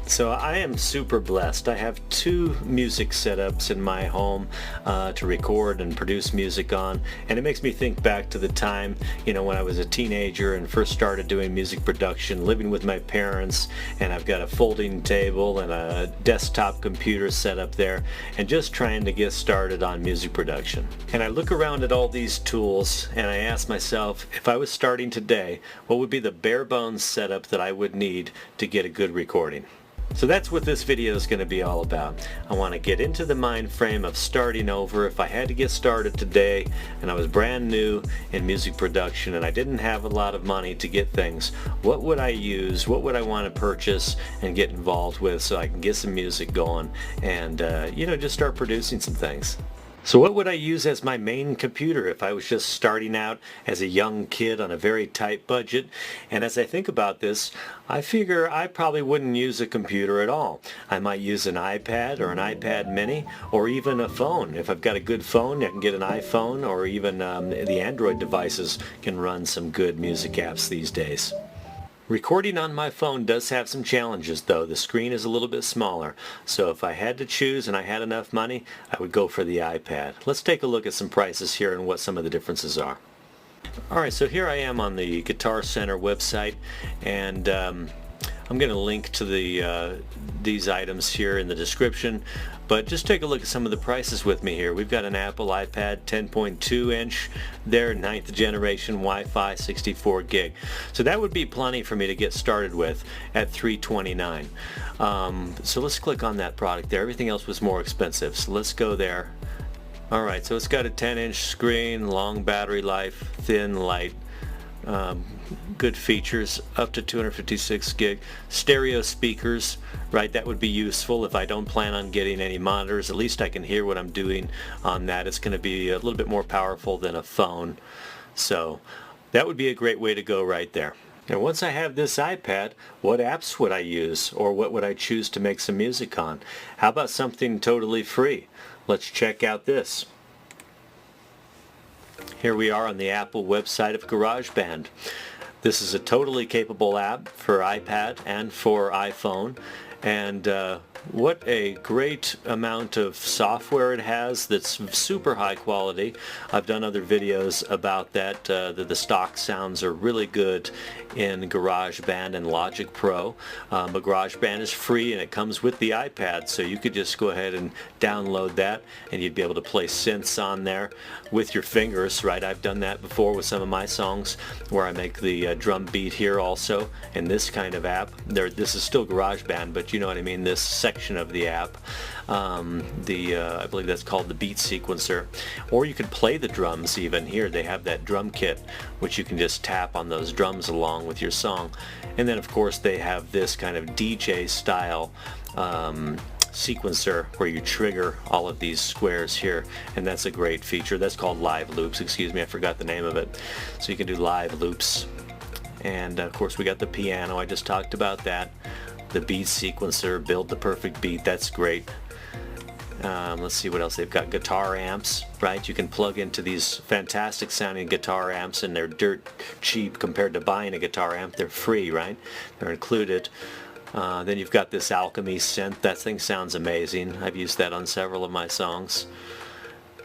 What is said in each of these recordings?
So I am super blessed. I have two music setups in my home to record and produce music on, and it makes me think back to the time, when I was a teenager and first started doing music production, living with my parents, and I've got a folding table and a desktop computer set up there, and just trying to get started on music production. And I look around at all these tools and I ask myself, if I was starting today, what would be the bare bones setup that I would need to get a good recording? So that's what this video is going to be all about. I want to get into the mind frame of starting over. If I had to get started today and I was brand new in music production and I didn't have a lot of money to get things, what would I use? What would I want to purchase and get involved with so I can get some music going and just start producing some things? So what would I use as my main computer if I was just starting out as a young kid on a very tight budget? And as I think about this, I figure I probably wouldn't use a computer at all. I might use an iPad or an iPad mini or even a phone. If I've got a good phone, I can get an iPhone, or even the Android devices can run some good music apps these days. Recording on my phone does have some challenges though. The screen is a little bit smaller, so if I had to choose and I had enough money, I would go for the iPad. Let's take a look at some prices here and what some of the differences are. Alright, so here I am on the Guitar Center website, and I'm going to link to these items here in the description, but just take a look at some of the prices with me here. We've got an Apple iPad 10.2 inch there, 9th generation, Wi-Fi, 64 gig. So that would be plenty for me to get started with at $329. So let's click on that product there. Everything else was more expensive, so let's go there. Alright, so it's got a 10-inch screen, long battery life, thin, light, good features, up to 256 gig, stereo speakers, right? That would be useful if I don't plan on getting any monitors. At least I can hear what I'm doing on that. It's going to be a little bit more powerful than a phone, so that would be a great way to go right there. Now once I have this iPad, what apps would I use, or what would I choose to make some music on? How about something totally free? Let's check out this. Here we are on the Apple website of GarageBand. This is a totally capable app for iPad and for iPhone, and what a great amount of software it has that's super high quality. I've done other videos about that. The stock sounds are really good in GarageBand and Logic Pro, but GarageBand is free and it comes with the iPad, so you could just go ahead and download that and you'd be able to play synths on there with your fingers, right? I've done that before with some of my songs where I make the drum beat here also in this kind of app. This is still GarageBand, but you know what I mean, this section of the app. I believe that's called the beat sequencer. Or you could play the drums even. Here they have that drum kit which you can just tap on those drums along with your song. And then of course they have this kind of DJ style sequencer where you trigger all of these squares here, and that's a great feature. That's called live loops, excuse me, I forgot the name of it. So you can do live loops. And of course we got the piano, I just talked about that. The beat sequencer, build the perfect beat, that's great. Let's see what else they've got. Guitar amps, right? You can plug into these fantastic sounding guitar amps, and they're dirt cheap compared to buying a guitar amp. They're free, right? They're included. Then you've got this Alchemy synth. That thing sounds amazing. I've used that on several of my songs.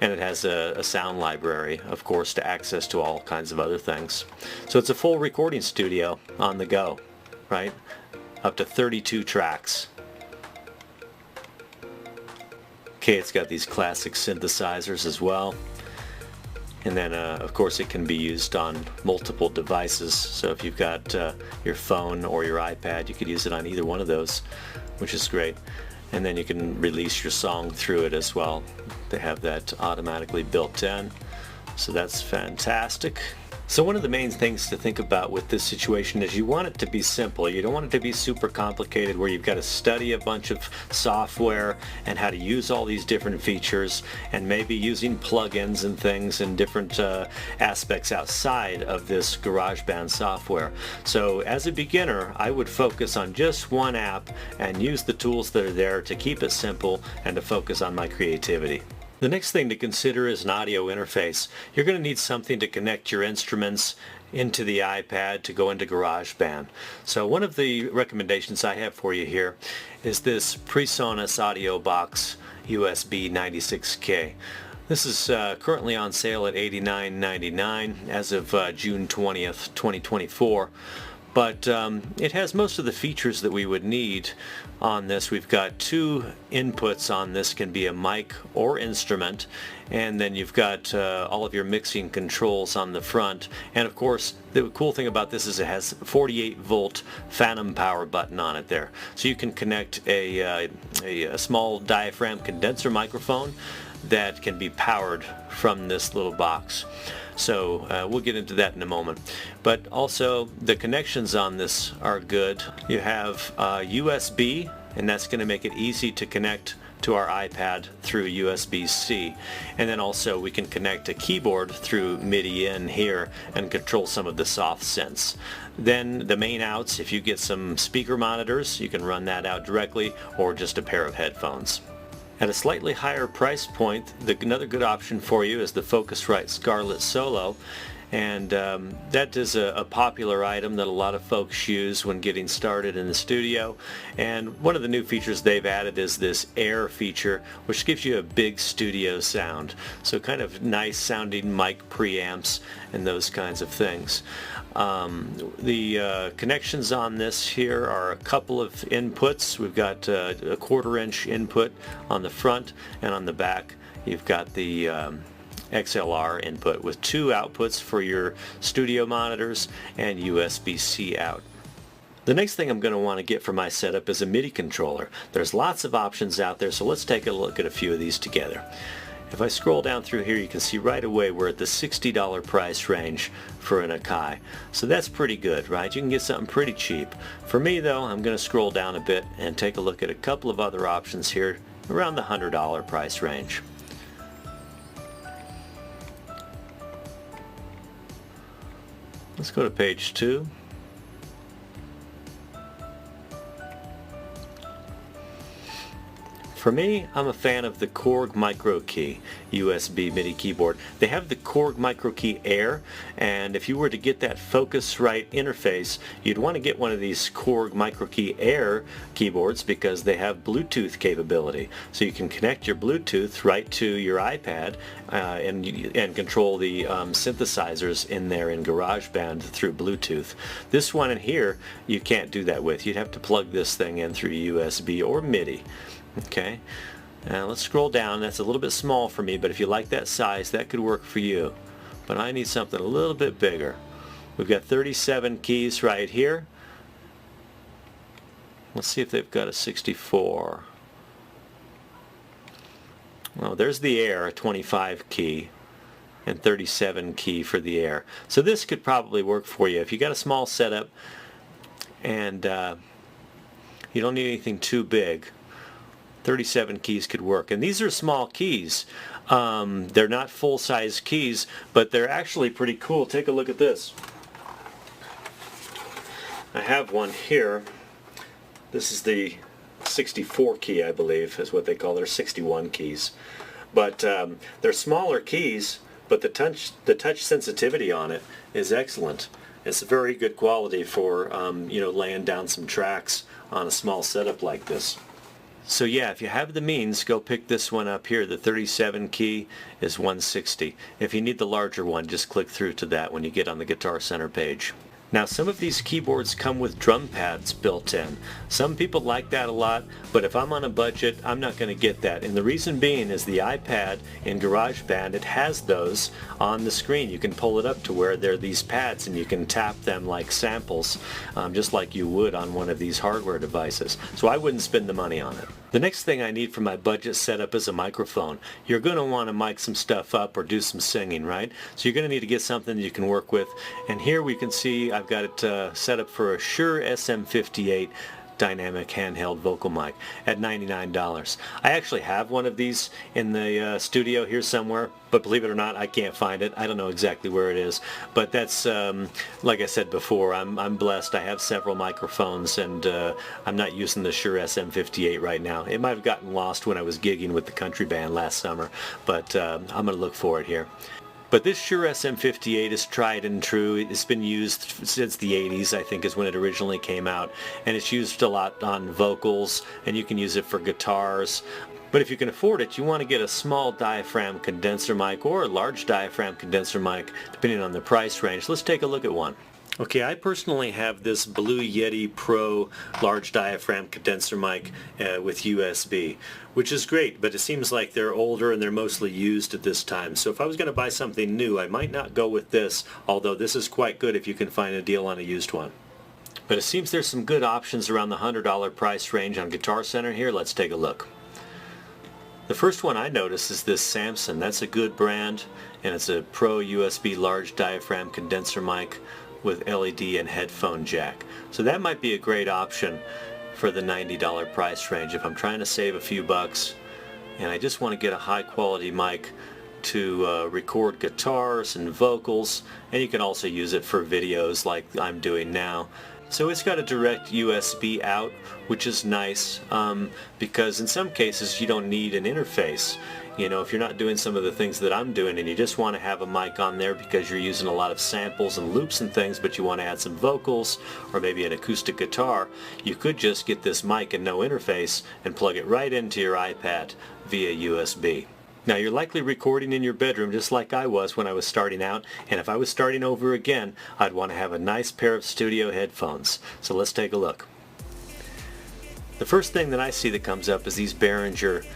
And it has a sound library, of course, to access to all kinds of other things. So it's a full recording studio on the go, right? Up to 32 tracks. Okay, it's got these classic synthesizers as well. And then, of course, it can be used on multiple devices. So if you've got your phone or your iPad, you could use it on either one of those, which is great. And then you can release your song through it as well. They have that automatically built in. So that's fantastic. So one of the main things to think about with this situation is you want it to be simple. You don't want it to be super complicated where you've got to study a bunch of software and how to use all these different features, and maybe using plugins and things and different aspects outside of this GarageBand software. So as a beginner, I would focus on just one app and use the tools that are there to keep it simple and to focus on my creativity. The next thing to consider is an audio interface. You're going to need something to connect your instruments into the iPad to go into GarageBand. So one of the recommendations I have for you here is this PreSonus AudioBox USB 96K. This is currently on sale at $89.99 as of June 20th, 2024. But it has most of the features that we would need on this. We've got two inputs on this, can be a mic or instrument, and then you've got all of your mixing controls on the front. And of course, the cool thing about this is it has a 48 volt phantom power button on it there. So you can connect a small diaphragm condenser microphone that can be powered from this little box. So we'll get into that in a moment. But also the connections on this are good. You have USB, and that's going to make it easy to connect to our iPad through USB-C. And then also we can connect a keyboard through MIDI in here and control some of the soft synths. Then the main outs, if you get some speaker monitors, you can run that out directly, or just a pair of headphones. At a slightly higher price point, another good option for you is the Focusrite Scarlett Solo, and that is a popular item that a lot of folks use when getting started in the studio. And one of the new features they've added is this air feature, which gives you a big studio sound. So kind of nice sounding mic preamps and those kinds of things. The connections on this here are a couple of inputs. We've got a 1/4 inch input on the front, and on the back you've got the XLR input with two outputs for your studio monitors and USB-C out. The next thing I'm going to want to get for my setup is a MIDI controller. There's lots of options out there, so let's take a look at a few of these together. If I scroll down through here, you can see right away we're at the $60 price range for an Akai. So that's pretty good, right? You can get something pretty cheap. For me though, I'm going to scroll down a bit and take a look at a couple of other options here around the $100 price range. Let's go to page 2. For me, I'm a fan of the KORG microKEY USB MIDI keyboard. They have the KORG microKEY Air, and if you were to get that Focusrite interface, you'd want to get one of these KORG microKEY Air keyboards because they have Bluetooth capability. So you can connect your Bluetooth right to your iPad and control the synthesizers in there in GarageBand through Bluetooth. This one in here, you can't do that with. You'd have to plug this thing in through USB or MIDI. Okay, now let's scroll down. That's a little bit small for me, but if you like that size, that could work for you. But I need something a little bit bigger. We've got 37 keys right here. Let's see if they've got a 64. Well, there's the Air, a 25 key, and 37 key for the Air. So this could probably work for you. If you got a small setup and you don't need anything too big, 37 keys could work. And these are small keys. They're not full-size keys, but they're actually pretty cool. Take a look at this. I have one here. This is the 64 key, I believe, is what they call their 61 keys. But they're smaller keys, but the touch sensitivity on it is excellent. It's very good quality for laying down some tracks on a small setup like this. So yeah, if you have the means, go pick this one up here. The 37 key is $160. If you need the larger one, just click through to that when you get on the Guitar Center page. Now, some of these keyboards come with drum pads built in. Some people like that a lot, but if I'm on a budget, I'm not going to get that. And the reason being is the iPad in GarageBand, it has those on the screen. You can pull it up to where there are these pads and you can tap them like samples, just like you would on one of these hardware devices. So I wouldn't spend the money on it. The next thing I need for my budget setup is a microphone. You're going to want to mic some stuff up or do some singing, right? So you're going to need to get something that you can work with. And here we can see I've got it set up for a Shure SM58 dynamic handheld vocal mic at $99. I actually have one of these in the studio here somewhere, but believe it or not, I can't find it. I don't know exactly where it is, but that's like I said before, I'm blessed. I have several microphones, and I'm not using the Shure SM58 right now. It might have gotten lost when I was gigging with the country band last summer, but I'm going to look for it here. But this Shure SM58 is tried and true. It's been used since the 80s, I think, is when it originally came out. And it's used a lot on vocals, and you can use it for guitars. But if you can afford it, you want to get a small diaphragm condenser mic or a large diaphragm condenser mic, depending on the price range. Let's take a look at one. Okay, I personally have this Blue Yeti Pro large diaphragm condenser mic with USB, which is great, but it seems like they're older and they're mostly used at this time. So if I was going to buy something new, I might not go with this, although this is quite good if you can find a deal on a used one. But it seems there's some good options around the $100 price range on Guitar Center here. Let's take a look. The first one I noticed is this Samson. That's a good brand, and it's a Pro USB large diaphragm condenser mic with LED and headphone jack. So that might be a great option for the $90 price range if I'm trying to save a few bucks and I just want to get a high quality mic to record guitars and vocals, and you can also use it for videos like I'm doing now. So it's got a direct USB out, which is nice because in some cases you don't need an interface. You know, if you're not doing some of the things that I'm doing and you just want to have a mic on there because you're using a lot of samples and loops and things, but you want to add some vocals or maybe an acoustic guitar, you could just get this mic and no interface and plug it right into your iPad via USB. Now, you're likely recording in your bedroom just like I was when I was starting out, and if I was starting over again, I'd want to have a nice pair of studio headphones. So let's take a look. The first thing that I see that comes up is these Behringer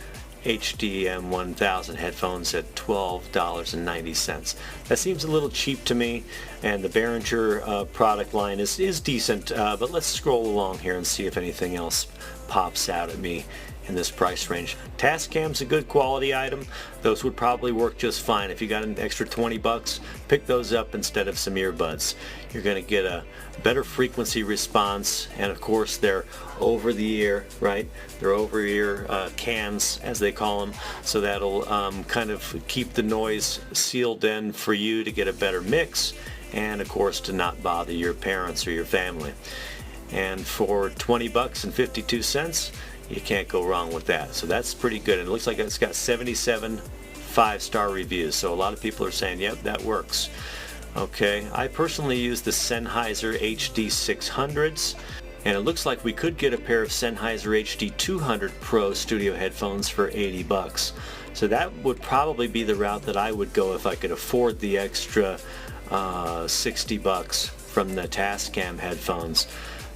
HDM 1000 headphones at $12.90. That seems a little cheap to me, and the Behringer product line is decent, but let's scroll along here and see if anything else pops out at me in this price range. TASCAM's a good quality item. Those would probably work just fine. If you got an extra 20 bucks, pick those up instead of some earbuds. You're going to get a better frequency response, and of course they're over the ear, right? They're over ear cans, as they call them, so that'll kind of keep the noise sealed in for you to get a better mix, and of course to not bother your parents or your family. And for 20 bucks and 52 cents, you can't go wrong with that. So that's pretty good. And it looks like it's got 77 5-star reviews. So a lot of people are saying, yep, that works. Okay, I personally use the Sennheiser HD600s. And it looks like we could get a pair of Sennheiser HD200 Pro studio headphones for 80 bucks. So that would probably be the route that I would go if I could afford the extra 60 bucks from the TASCAM headphones,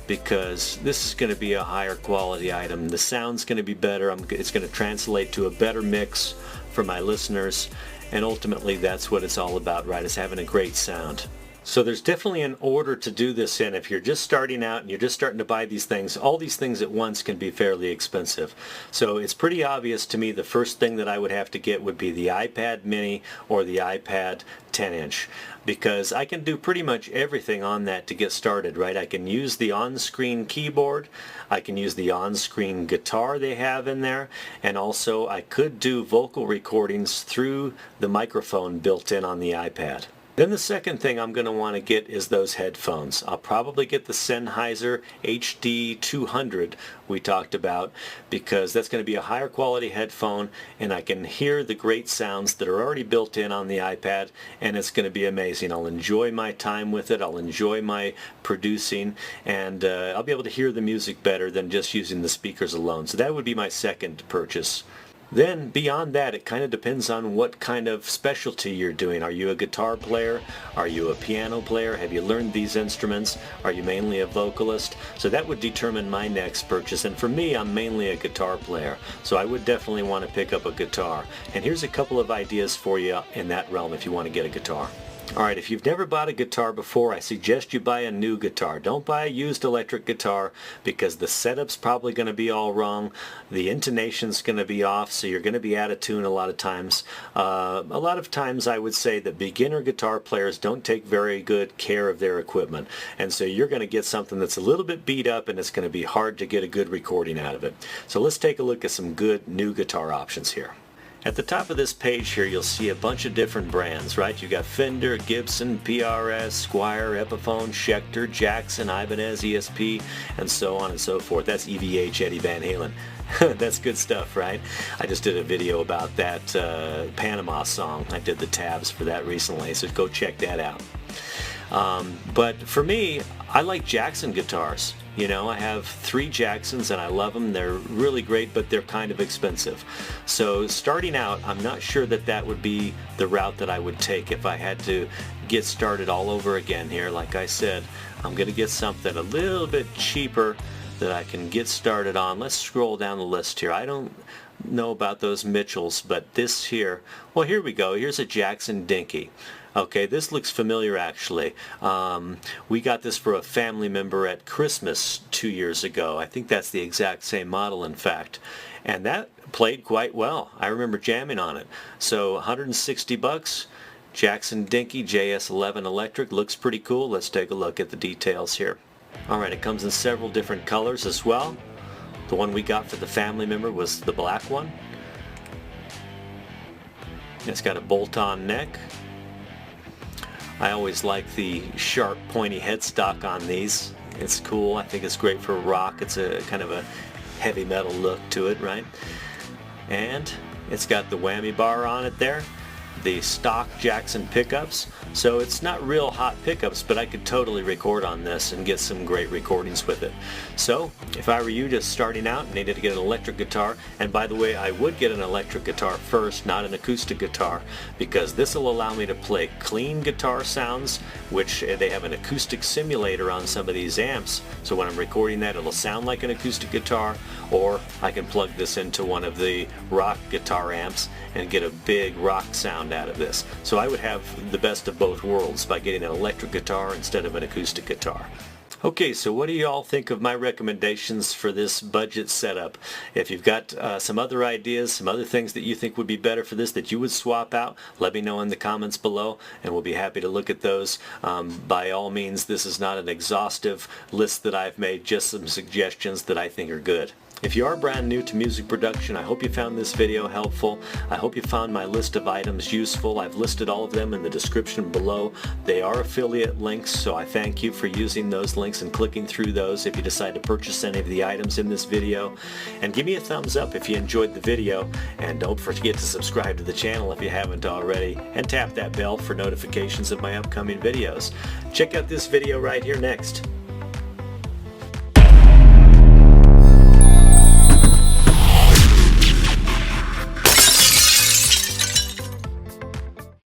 because this is going to be a higher quality item. The sound's going to be better. It's going to translate to a better mix for my listeners, and ultimately that's what it's all about, right? Is having a great sound. So there's definitely an order to do this in. If you're just starting out and you're just starting to buy these things, all these things at once can be fairly expensive. So it's pretty obvious to me the first thing that I would have to get would be the iPad mini or the iPad 10-inch, because I can do pretty much everything on that to get started, right? I can use the on-screen keyboard, I can use the on-screen guitar they have in there, and also I could do vocal recordings through the microphone built in on the iPad. Then the second thing I'm going to want to get is those headphones. I'll probably get the Sennheiser HD200 we talked about, because that's going to be a higher quality headphone and I can hear the great sounds that are already built in on the iPad, and it's going to be amazing. I'll enjoy my time with it, I'll enjoy my producing, and I'll be able to hear the music better than just using the speakers alone. So that would be my second purchase. Then beyond that, it kind of depends on what kind of specialty you're doing. Are you a guitar player? Are you a piano player? Have you learned these instruments? Are you mainly a vocalist? So that would determine my next purchase. And for me, I'm mainly a guitar player, so I would definitely want to pick up a guitar. And here's a couple of ideas for you in that realm if you want to get a guitar. Alright, if you've never bought a guitar before, I suggest you buy a new guitar. Don't buy a used electric guitar because the setup's probably going to be all wrong, the intonation's going to be off, so you're going to be out of tune a lot of times. A lot of times I would say that beginner guitar players don't take very good care of their equipment, and so you're going to get something that's a little bit beat up and it's going to be hard to get a good recording out of it. So let's take a look at some good new guitar options here. At the top of this page here, you'll see a bunch of different brands, right? You've got Fender, Gibson, PRS, Squier, Epiphone, Schecter, Jackson, Ibanez, ESP, and so on and so forth. That's EVH, Eddie Van Halen. That's good stuff, right? I just did a video about that Panama song. I did the tabs for that recently, so go check that out. But for me, I like Jackson guitars. You know, I have 3 Jacksons and I love them. They're really great, but they're kind of expensive. So starting out, I'm not sure that that would be the route that I would take if I had to get started all over again here. Like I said, I'm going to get something a little bit cheaper that I can get started on. Let's scroll down the list here. I don't know about those Mitchells, but this here, well, here we go. Here's a Jackson Dinky. Okay, this looks familiar actually. We got this for a family member at Christmas 2 years ago. I think that's the exact same model, in fact. And that played quite well. I remember jamming on it. So 160 bucks, Jackson Dinky JS11 electric. Looks pretty cool. Let's take a look at the details here. Alright, it comes in several different colors as well. The one we got for the family member was the black one. It's got a bolt-on neck. I always like the sharp pointy headstock on these. It's cool. I think it's great for rock. It's a kind of a heavy metal look to it, right? And it's got the whammy bar on it there, the stock Jackson pickups. So it's not real hot pickups, but I could totally record on this and get some great recordings with it. So if I were you just starting out and needed to get an electric guitar, and by the way, I would get an electric guitar first, not an acoustic guitar, because this will allow me to play clean guitar sounds, which they have an acoustic simulator on some of these amps, so when I'm recording that it'll sound like an acoustic guitar, or I can plug this into one of the rock guitar amps and get a big rock sound out of this. So I would have the best of both worlds by getting an electric guitar instead of an acoustic guitar. Okay, so what do you all think of my recommendations for this budget setup? If you've got some other ideas, some other things that you think would be better for this that you would swap out, let me know in the comments below and we'll be happy to look at those. By all means, this is not an exhaustive list that I've made, just some suggestions that I think are good. If you are brand new to music production, I hope you found this video helpful. I hope you found my list of items useful. I've listed all of them in the description below. They are affiliate links, so I thank you for using those links and clicking through those if you decide to purchase any of the items in this video. And give me a thumbs up if you enjoyed the video, and don't forget to subscribe to the channel if you haven't already, and tap that bell for notifications of my upcoming videos. Check out this video right here next.